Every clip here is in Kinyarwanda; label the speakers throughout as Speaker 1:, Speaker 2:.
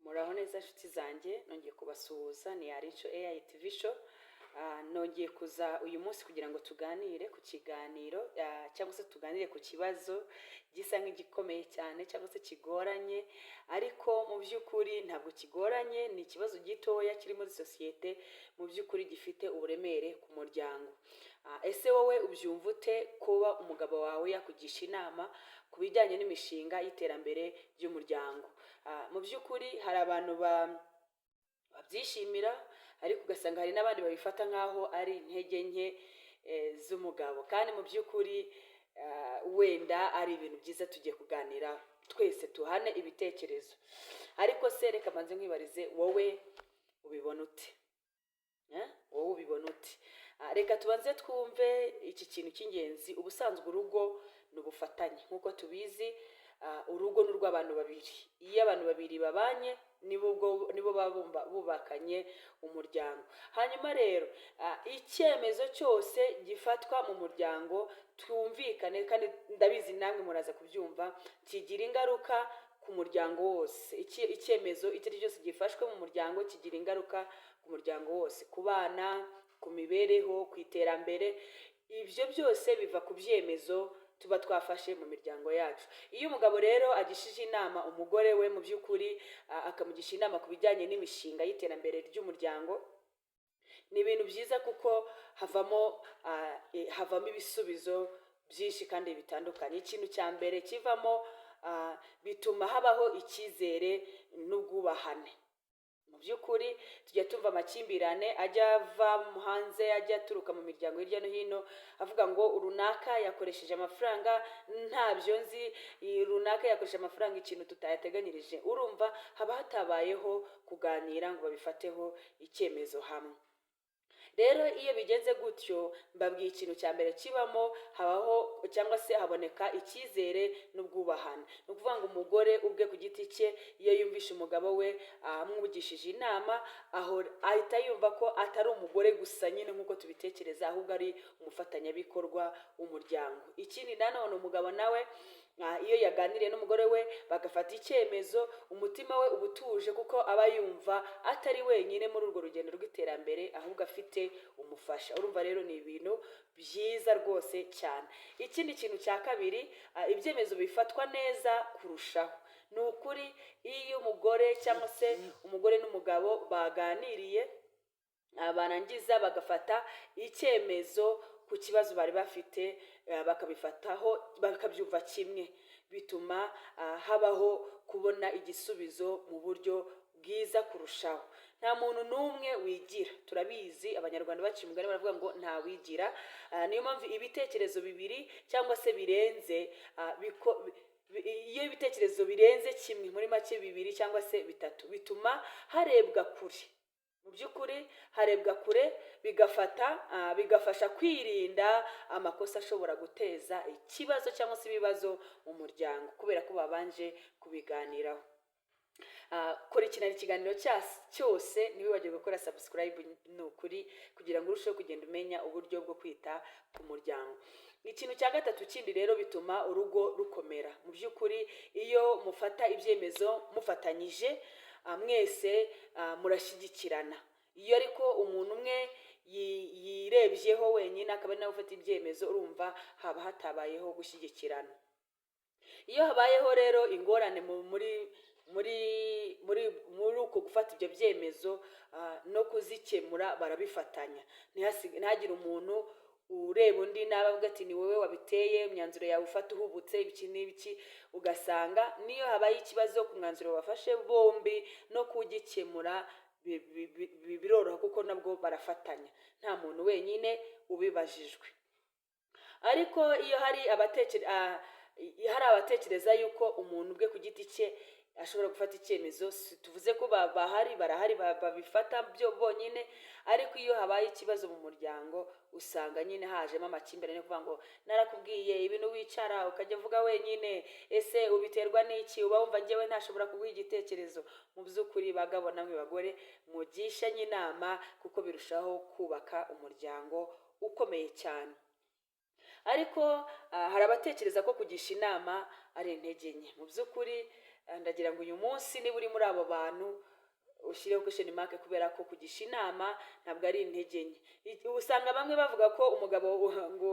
Speaker 1: Muraho neza nshuti zanjye, nongeye kubasuhuza. Ni Arico AI TV show. Nongeye kuza uyu munsi kugira ngo tuganire ku kiganiro cyangwa se tuganire ku kibazo gisa nk'igikomeye cyane cyangwa se kigoranye, ariko mu by'ukuri ntabwo kigoranye. Ni ikibazo gitoya kiri muri sosiyete, mu by'ukuri gifite uburemere ku muryango. Ese wowe ubyumva ute kuba umugabo wawe yakugisha inama ku bijyanye n'imishinga y'iterambere ry'umuryango? Mu by'ukuri hari abantu babyishimira, ariko ugasanga hari n'abandi babifata nk'aho ari intege nke z'umugabo, kandi mu by'ukuri wenda ari ibintu byiza tugiye kuganira twese tuhane ibitekerezo. Ariko se reka manze nkwibarize, wowe ubibona ute? Wowe ubibona ute? Reka tubanze twumve iki kintu cy'ingenzi. Ubusanzwe urugo ni ubufatanye, nk'uko tubizi. Urugo ni urw'abantu babiri. Iyo abantu babiri babanye nibo baba bubakanye umuryango. Hanyuma rero icyemezo cyose gifatwa mu muryango, twumvikane, kandi ndabizi namwe muraza kubyumva, kigira ingaruka ku muryango wose. Icyemezo icyo ari cyo cyose gifashwe mu muryango kigira ingaruka ku muryango wose, ku bana, ku mibereho, ku iterambere. Ibyo byose biva ku byemezo tuba twafashe mu miryango yacu. Iyo umugabo rero agishije inama umugore we, mu by'ukuri akamugisha inama ku bijyanye n'imishinga y'iterambere ry'umuryango, ni ibintu byiza kuko havamo ibisubizo byinshi kandi bitandukanye. Ikintu cya mbere kivamo, bituma habaho icyizere n'ubwubahane. Mu by'ukuri tujya tumva amakimbirane ajya ava hanze, ajya aturuka mu miryango hirya no hino, avuga ngo runaka yakoresheje amafaranga ntabyo nzi, runaka yakoresheje amafaranga ikintu tutayateganyirije. Urumva haba hatabayeho kuganira ngo babifateho icyemezo hamwe. Rero iyo bigenze gutyo, mbabwiye ikintu cya mbere kibamo, habaho cyangwa se haboneka icyizere n'ubwubahane. Ni ukuvuga ngo umugore ubwe ku giti cye, iyo yumvishe umugabo we amwugishije inama, ahita yumva ko atari umugore gusa nyine nk'uko tubitekereza, ahubwo ari umufatanyabikorwa w'umuryango. Ikindi nanone, umugabo nawe iyo yaganiriye n'umugore we bagafata icyemezo, umutima we uba utuje, kuko aba yumva atari wenyine muri urwo rugendo rw'iterambere, ahubwo afite umufasha. Urumva rero ni ibintu byiza rwose cyane. Ikindi kintu cya kabiri, ibyemezo bifatwa neza kurushaho. Ni ukuri, iyo umugore cyangwa se umugore n'umugabo baganiriye, barangiza bagafata icyemezo ku kibazo bari bafite, bakabifataho, bakabyumva kimwe, bituma habaho kubona igisubizo mu buryo bwiza kurushaho. Nta muntu n'umwe wigira, turabizi abanyarwanda baciye umugani baravuga ngo nta wigira. Niyo mpamvu ibitekerezo bibiri cyangwa se birenze, iyo ibitekerezo birenze kimwe, muri make bibiri cyangwa se bitatu, bituma harebwa kure. Mu by'ukuri harebwa kure, bigafasha kwirinda amakosa ashobora guteza ikibazo cyangwa se ibibazo mu muryango, kubera ko babanje kubiganiraho. Kurikirana ikiganiro cyose, ntiwibagirwe gukora subscribe, ni ukuri, kugira ngo urusheho kugenda umenya uburyo bwo kwita ku muryango. Ikintu cya gatatu kindi rero bituma urugo rukomera. Mu by'ukuri iyo mufata ibyemezo mufatanyije, mwese murashyigikirana. Iyo ariko umuntu umwe yirebyeho wenyine akaba ari nawe ufata ibyemezo, urumva haba hatabayeho gushyigikirana. Iyo habayeho rero ingorane muri uko gufata ibyo byemezo no kuzikemura, barabifatanya. Ntihagire umuntu ureba undi nabi avuga ati ni wowe wabiteye, imyanzuro yawe ufata uhubutse ibiki n'ibiki. Ugasanga niyo habaye ikibazo ku mwanzuro bafashe bombi, no kugikemura biroroha, kuko nabwo barafatanya, nta muntu wenyine ubibajijwe. Ariko iyo hari abatekereza yuko umuntu ubwe ku giti cye ashobora gufata icyemezo, tuvuze ko barahari babifata byo bonyine. Ariko iyo habaye ikibazo mu muryango, usanga nyine hajemo amakimbirane, kuvuga ngo narakubwiye ibintu, wicara ukajya uvuga wenyine, ese ubiterwa n'iki? Uba wumva njyewe ntashobora kuguha igitekerezo. Mu by'ukuri bagabo namwe bagore, mugishanye inama, kuko birushaho kubaka umuryango ukomeye cyane. Ariko hari abatekereza ko kugisha inama ari intege nke. Mu by'ukuri ndagira ngo uyu munsi niba uri muri abo bantu ushyireho question mark, kubera ko kugisha inama ntabwo ari intege nke. Usanga bamwe bavuga ko umugabo ngo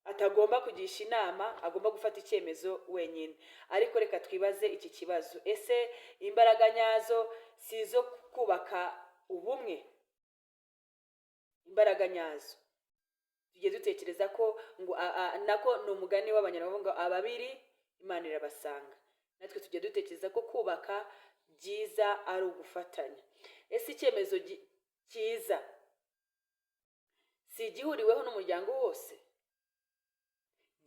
Speaker 1: atagomba kugisha inama, agomba gufata icyemezo wenyine. Ariko reka twibaze iki kibazo: ese imbaraga nyazo si izo kubaka ubumwe? Imbaraga nyazo tujye dutekereza ko ngo nako ni umugani w'abanyarwanda ngo ababiri Imana irabasanga. Natwe tujye dutekereza ko kubaka byiza ari ugufatanya. Ese icyemezo cyiza si igihuriweho n'umuryango wose?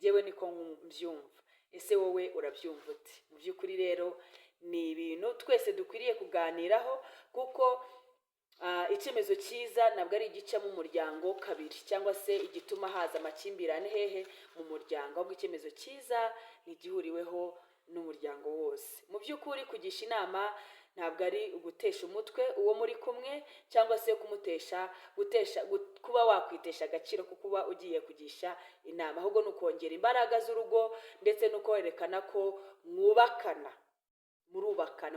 Speaker 1: Jewe niko mbyumva. Ese wowe urabyumva ute? Mu by'ukuri rero ni ibintu twese dukwiriye kuganiraho, kuko icyemezo cyiza ntabwo ari igica mu muryango kabiri, cyangwa se igituma haza amakimbirane hehe mu muryango, ahubwo icyemezo cyiza ni igihuriweho n'umuryango wose. Mu by'ukuri kugisha inama ntabwo ari ugutesha umutwe uwo muri kumwe, cyangwa se kuba wakwitesha agaciro ko kuba ugiye kugisha inama, ahubwo ni ukongera imbaraga z'urugo, ndetse no kwerekana ko murubakana,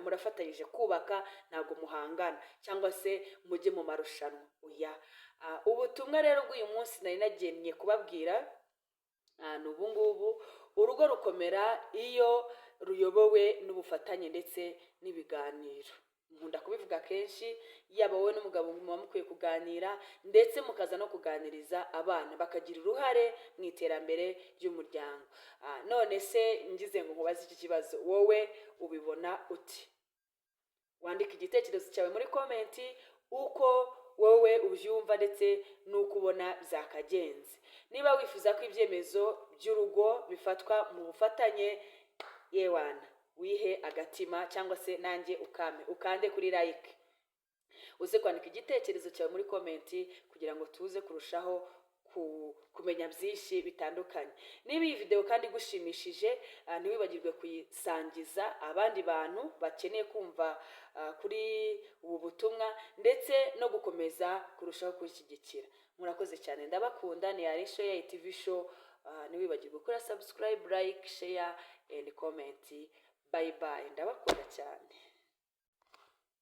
Speaker 1: murafatanyije kubaka, ntabwo muhangana cyangwa se mujye mu marushanwa. Ubutumwa rero bw'uyu munsi nari nagennye kubabwira ni ubu ngubu: urugo rukomera iyo ruyobowe n'ubufatanye ndetse n'ibiganiro. Nkunda kubivuga kenshi, yaba wowe n'umugabo muba mukwiye kuganira, ndetse mukaza no kuganiriza abana bakagira uruhare mu iterambere ry'umuryango. None se ngize ngo nkubaze iki kibazo, wowe ubibona uti? Wandika igitekerezo cyawe muri komenti uko wowe ubyumva ndetse n'uko ubona byakagenze. Niba wifuza ko ibyemezo by'urugo bifatwa mu bufatanye, yewana wihe agatima, cyangwa se nanjye ukande kuri like, uze kwandika igitekerezo cyawe muri komenti kugira ngo tuze kurushaho kumenya byinshi bitandukanye. Niba iyi video kandi igushimishije, ntiwibagirwe kuyisangiza abandi bantu bakeneye kumva kuri ubu butumwa, ndetse no gukomeza kurushaho kunshyigikira. Murakoze cyane, ndabakunda. Ni Arisho ya TV show. Ntiwibagirwe gukora subscribe, like, share and comment. Bye bye, ndabakunda cyane.